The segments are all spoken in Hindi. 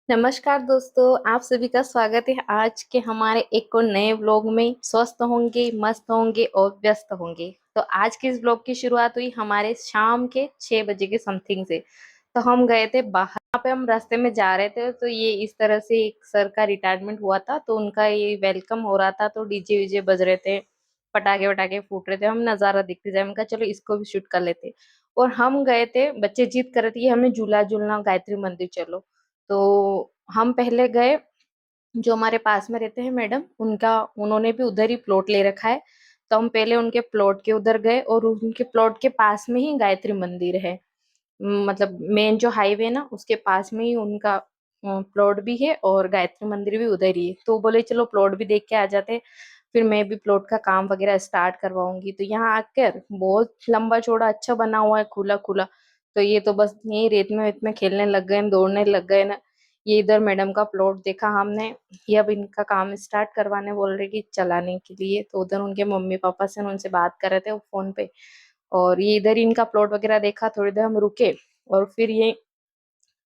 नमस्कार दोस्तों, आप सभी का स्वागत है आज के हमारे एक और नए व्लॉग में। स्वस्थ होंगे, मस्त होंगे और व्यस्त होंगे। तो आज के इस व्लॉग की शुरुआत हुई हमारे शाम के 6 बजे के समथिंग से। तो हम गए थे बाहर। यहाँ पे हम रास्ते में जा रहे थे तो ये इस तरह से एक सर का रिटायरमेंट हुआ था, तो उनका ये वेलकम हो रहा था। तो डीजे वीजे बज रहे थे, पटाखे वटाखे फूट रहे थे। हम नजारा देखते जाए, हमने कहा चलो इसको भी शूट कर लेते। और हम गए थे, बच्चे जिद कर रहे थे कि हमें झूला झूलना, गायत्री मंदिर चलो। तो हम पहले गए। जो हमारे पास में रहते हैं मैडम, उनका उन्होंने भी उधर ही प्लॉट ले रखा है। तो हम पहले उनके प्लॉट के उधर गए और उनके प्लॉट के पास में ही गायत्री मंदिर है। मतलब मेन जो हाईवे ना, उसके पास में ही उनका प्लॉट भी है और गायत्री मंदिर भी उधर ही है। तो बोले चलो प्लॉट भी देख के आ जाते। फिर मैं भी प्लॉट का काम वगैरह स्टार्ट करवाऊंगी। तो यहाँ आकर बहुत लंबा चौड़ा अच्छा बना हुआ है, खुला खुला। तो ये तो बस यही रेत में वेत में खेलने लग गए, दौड़ने लग गए ना। ये इधर मैडम का प्लॉट देखा हमने। ये अब इनका काम स्टार्ट करवाने बोल रहे कि चलाने के लिए। तो उधर उनके मम्मी पापा से उनसे बात कर रहे थे वो फोन पे। और ये इधर इनका प्लॉट वगैरह देखा, थोड़ी देर हम रुके। और फिर ये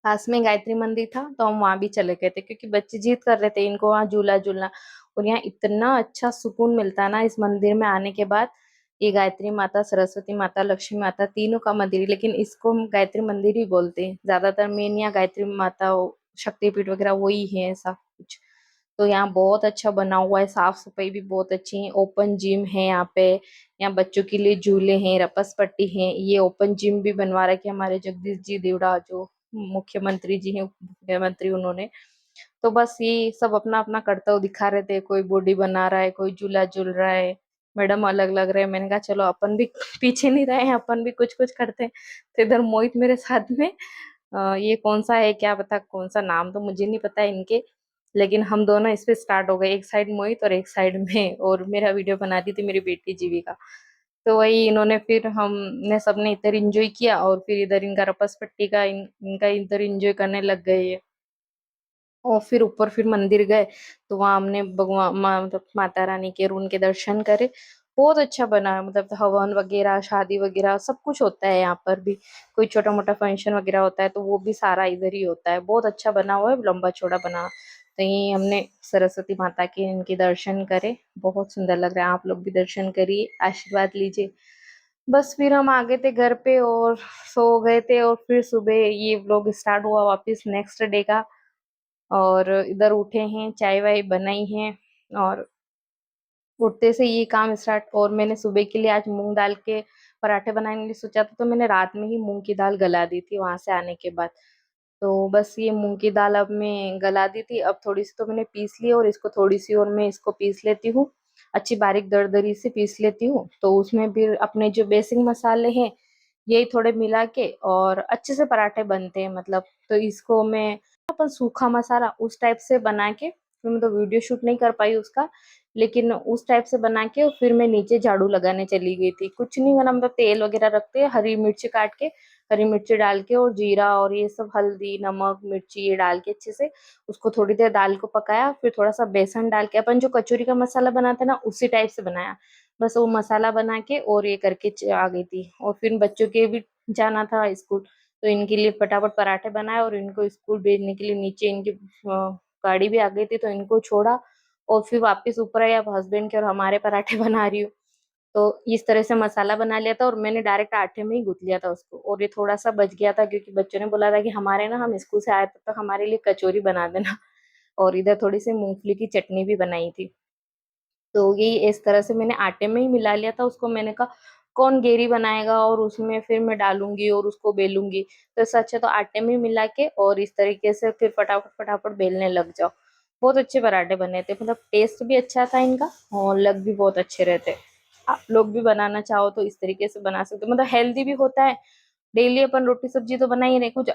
पास में गायत्री मंदिर था तो हम वहां भी चले गए थे, क्योंकि बच्चे जिद कर रहे थे इनको वहां झूला झूलना। और यहाँ इतना अच्छा सुकून मिलता है ना इस मंदिर में आने के बाद। ये गायत्री माता, सरस्वती माता, लक्ष्मी माता, तीनों का मंदिर है, लेकिन इसको हम गायत्री मंदिर ही बोलते हैं ज्यादातर। मेन यहाँ गायत्री माता शक्तिपीठ वगैरह वही है, ऐसा कुछ। तो यहाँ बहुत अच्छा बना हुआ है, साफ सफाई भी बहुत अच्छी है। ओपन जिम है यहाँ पे। यहाँ बच्चों के लिए झूले हैं, रपस पट्टी है। ये ओपन जिम भी बनवा रखे हमारे जगदीश जी देवड़ा, जो मुख्यमंत्री जी हैं, उप मुख्यमंत्री उन्होंने। तो बस ये सब अपना अपना करता हुआ दिखा रहे थे। कोई बॉडी बना रहा है, कोई झूला झूल रहा है। मैडम अलग लग रहे हैं। मैंने कहा चलो अपन भी पीछे नहीं रहे हैं, अपन भी कुछ कुछ करते हैं। तो इधर मोहित मेरे साथ में। ये कौन सा है, क्या पता कौन सा, नाम तो मुझे नहीं पता इनके। लेकिन हम दोनों इस पे स्टार्ट हो गए, एक साइड मोहित और एक साइड में। और मेरा वीडियो बना दी थी मेरी बेटी जीविका। तो वही इन्होंने, फिर हमने सबने इधर इंजॉय किया और फिर इधर इनका रपस पट्टी का इनका इधर इंजॉय करने लग गए ये। और फिर ऊपर फिर मंदिर गए। तो वहां हमने भगवान मतलब माता रानी के और उनके दर्शन करे। बहुत अच्छा बना है, मतलब हवन वगैरह, शादी वगैरह सब कुछ होता है यहाँ पर भी। कोई छोटा मोटा फंक्शन वगैरह होता है तो वो भी सारा इधर ही होता है। बहुत अच्छा बना हुआ है, लंबा चौड़ा बना हुआ। तो ये हमने सरस्वती माता के इनके दर्शन करे। बहुत सुंदर लग रहा है, आप लोग भी दर्शन करिए, आशीर्वाद लीजिए। बस फिर हम आ गए थे घर पे और सो गए थे। और फिर सुबह ये व्लॉग स्टार्ट हुआ वापस नेक्स्ट डे का। और इधर उठे हैं, चाय वाय बनाई है। और उठते से ये काम स्टार्ट। और मैंने सुबह के लिए आज मूंग दाल के पराठे बनाने के लिए सोचा था, तो मैंने रात में ही मूंग की दाल गला दी थी वहां से आने के बाद। तो बस ये मूंग की दाल अब मैं गला दी थी। अब थोड़ी सी तो मैंने पीस ली और इसको थोड़ी सी और मैं इसको पीस लेती हूँ। अच्छी बारीक दरदरी से पीस लेती हूँ। तो उसमें फिर अपने जो बेसिक मसाले हैं यही थोड़े मिला के और अच्छे से पराठे बनते हैं, मतलब। तो इसको मैं अपन सूखा मसाला उस टाइप से बना के, फिर मैं तो वीडियो शूट नहीं कर पाई उसका। लेकिन उस टाइप से बना के और फिर मैं नीचे झाड़ू लगाने चली गई थी। कुछ नहीं करना, मतलब तेल वगैरह रखते, हरी मिर्च काट के, हरी मिर्ची डाल के और जीरा और ये सब, हल्दी नमक मिर्ची ये डाल के अच्छे से उसको थोड़ी देर दाल को पकाया। फिर थोड़ा सा बेसन डाल के अपन जो कचौरी का मसाला बनाते हैं ना, उसी टाइप से बनाया। बस वो मसाला बना के और ये करके आ गई थी। और फिर बच्चों के भी जाना था स्कूल, तो इनके लिए फटाफट पराठे बनाए और इनको स्कूल भेजने के लिए नीचे इनकी गाड़ी भी आ गई थी, तो इनको छोड़ा। और फिर वापस ऊपर आई, अब हस्बैंड के और हमारे पराठे बना रही हूँ। तो इस तरह से मसाला बना लिया था और मैंने डायरेक्ट आटे में ही गूंथ लिया था उसको। और ये थोड़ा सा बच गया था, क्योंकि बच्चों ने बोला था कि हमारे ना, हम स्कूल से आए तब तक हमारे लिए कचौरी बना देना। और इधर थोड़ी सी मूंगफली की चटनी भी बनाई थी। तो ये इस तरह से मैंने आटे में ही मिला लिया था उसको। मैंने कहा कौन गेरी बनाएगा और उसमें फिर मैं डालूंगी और उसको बेलूंगी। तो इससे अच्छा तो आटे में मिला के और इस तरीके से फिर फटाफट फटाफट बेलने लग जाओ। बहुत अच्छे पराठे बने थे, मतलब टेस्ट भी अच्छा था इनका और लग भी बहुत अच्छे रहते। आप लोग भी बनाना चाहो तो इस तरीके से बना सकते हो, मतलब हेल्दी भी होता है। डेली अपन रोटी सब्जी तो बना ही रहे, कुछ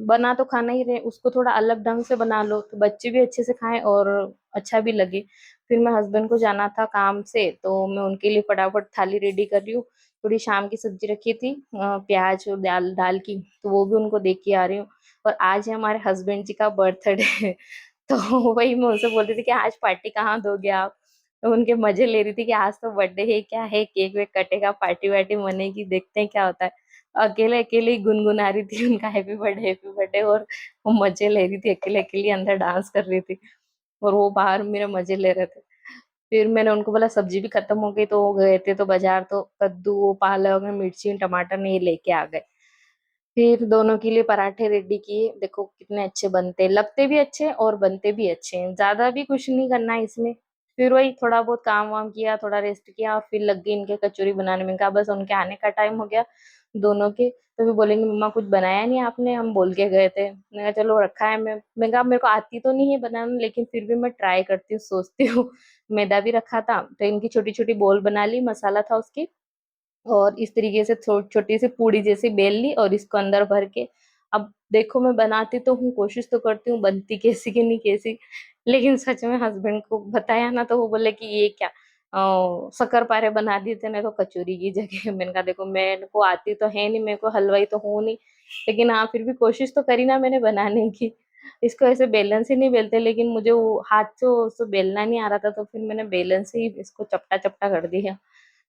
बना तो खाना ही रहे, उसको थोड़ा अलग ढंग से बना लो तो बच्चे भी अच्छे से खाएं और अच्छा भी लगे। फिर मैं हस्बैंड को जाना था काम से, तो मैं उनके लिए फटाफट थाली रेडी कर रही हूँ। थोड़ी शाम की सब्जी रखी थी, प्याज और दाल दाल की, तो वो भी उनको दे के आ रही हूँ। और आज है हमारे हस्बैंड जी का बर्थडे। तो वही मैं उनसे बोल रही थी कि आज पार्टी कहाँ दोगे आप। तो उनके मजे ले रही थी कि आज तो बर्थडे है, क्या है, केक वेक कटेगा, पार्टी वार्टी बनेगी, देखते हैं क्या होता है। अकेले अकेले ही गुनगुना रही थी उनका हैप्पी बर्थडे, और वो मजे ले रही थी, अकेले अकेले अंदर डांस कर रही थी, और वो बाहर मेरे मजे ले रहे थे। फिर मैंने उनको बोला सब्जी भी खत्म हो गई, तो वो गए थे तो बाजार, तो कद्दू, पालक, मिर्ची, टमाटर नहीं लेके आ गए। फिर दोनों के लिए पराठे रेडी किए। देखो कितने अच्छे बनते हैं, लगते भी अच्छे हैं और बनते भी अच्छे हैं। ज्यादा भी कुछ नहीं करना है इसमें। फिर वही थोड़ा बहुत काम वाम किया, थोड़ा रेस्ट किया, और फिर लग गई इनके कचौरी बनाने में। कहा बस उनके आने का टाइम हो गया दोनों के, तो फिर बोलेंगे मम्मा कुछ बनाया नहीं आपने, हम बोल के गए थे। मैंने कहा चलो रखा है। मैं कहा मेरे को आती तो नहीं है बनाना, लेकिन फिर भी मैं ट्राई करती हूँ, सोचती हूँ। मैदा भी रखा था, तो इनकी छोटी छोटी बोल बना ली, मसाला था उसकी, और इस तरीके से छोटी सी पूड़ी जैसी बेल ली, और इसको अंदर भर के, अब देखो मैं बनाती तो हूँ, कोशिश तो करती हूँ बनती कैसी की नहीं कैसी, लेकिन सच में हस्बैंड को बताया ना तो वो बोले कि ये क्या शक्कर पारे बना दिए थे ना, तो कचौरी की जगह। मैंने कहा देखो मेरे को आती तो है नहीं, मेरे को हलवाई तो हूँ नहीं, लेकिन हाँ फिर भी कोशिश तो करी ना मैंने बनाने की। इसको ऐसे बेलन से नहीं बेलते, लेकिन मुझे वो हाथ से उसको बेलना नहीं आ रहा था, तो फिर मैंने बेलन से ही इसको चपटा चपटा कर दिया।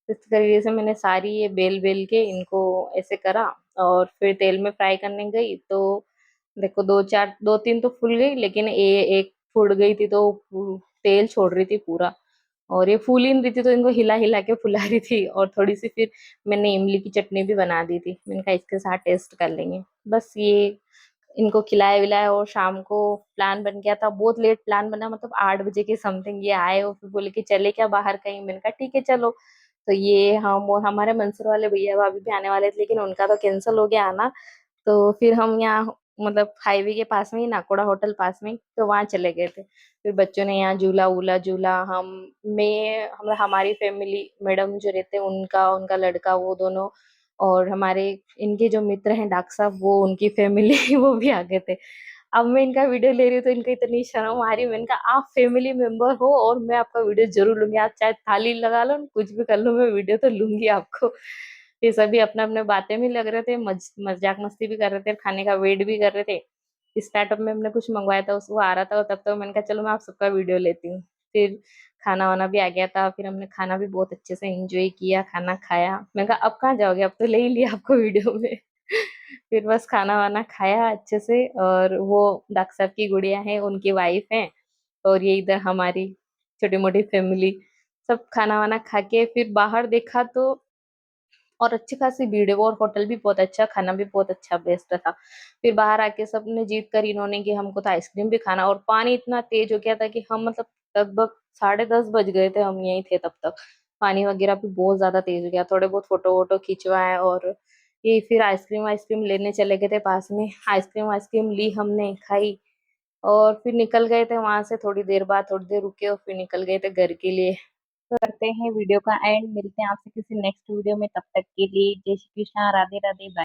इस तरीके से मैंने सारी ये बेल बेल के इनको ऐसे करा, और फिर तेल में फ्राई करने गई तो देखो दो तीन तो फूल गई, लेकिन एक फूट गई थी, तो तेल छोड़ रही थी पूरा, और ये फूल ही नहीं रही थी, तो इनको हिला हिला के फुला रही थी। और थोड़ी सी फिर मैंने इमली की चटनी भी बना दी थी, मैंने कहा इसके साथ टेस्ट कर लेंगे। बस ये इनको खिलाया विलाया, और शाम को प्लान बन गया था, बहुत लेट प्लान बना, मतलब 8 बजे के समथिंग ये आए, और फिर बोले कि चले क्या बाहर कहीं। मैंने कहा ठीक है चलो। तो ये हम और हमारे मंसूर वाले भैया भाभी भी आने वाले थे, लेकिन उनका तो कैंसिल हो गया आना। तो फिर हम यहाँ मतलब हाईवे के पास में ही, नाकोड़ा होटल पास में ही, तो वहां चले गए थे। फिर बच्चों ने यहाँ झूला वूला झूला, हमारी फैमिली, मैडम जो रहते हैं उनका उनका लड़का, वो दोनों, और हमारे इनके जो मित्र हैं डॉक्टर साहब, वो उनकी फैमिली वो भी आ गए थे। अब मैं इनका वीडियो ले रही हूँ तो इनको इतनी शर्म आ रही है। मैंने कहा आप फैमिली मेंबर हो और मैं आपका वीडियो जरूर लूंगी, आप चाहे थाली लगा लो, कुछ भी कर लो, मैं वीडियो तो लूंगी आपको। ये सभी अपने अपने बातें में लग रहे थे, मजाक मस्ती भी कर रहे थे, खाने का वेट भी कर रहे थे। स्टार्टअप में हमने कुछ मंगवाया था, वो आ रहा था, तब तक मैंने कहा चलो मैं आप सबका वीडियो लेती हूँ। फिर खाना वाना भी आ गया था, फिर हमने खाना भी बहुत अच्छे से एंजॉय किया, खाना खाया। मैं कहा अब कहाँ जाओगे, अब तो ले ही लिया आपको वीडियो में। फिर बस खाना वाना खाया अच्छे से, और वो डॉक्टर साहब की गुड़िया है, उनकी वाइफ है, और ये इधर हमारी छोटी मोटी फैमिली, सब खाना वाना खा के फिर बाहर देखा तो और अच्छी खासी भीड़ है वो, और होटल भी बहुत अच्छा, खाना भी बहुत अच्छा बेस्ट था। फिर बाहर आके सबने जीत कर इन्होंने कि हमको तो आइसक्रीम भी खाना, और पानी इतना तेज हो गया था कि हम मतलब लगभग 10:30 बज गए थे, हम यहीं थे तब तक। पानी वगैरह भी बहुत ज्यादा तेज हो गया, थोड़े बहुत फोटो वोटो खिंचवाए, और ये फिर आइसक्रीम आइसक्रीम लेने चले गए थे पास में। आइसक्रीम आइसक्रीम ली हमने, खाई, और फिर निकल गए थे वहां से। थोड़ी देर बाद थोड़ी देर रुके और फिर निकल गए थे घर के लिए। करते हैं वीडियो का एंड, मिलते हैं आपसे किसी नेक्स्ट वीडियो में, तब तक के लिए जय श्री कृष्णा, राधे राधे, बाय।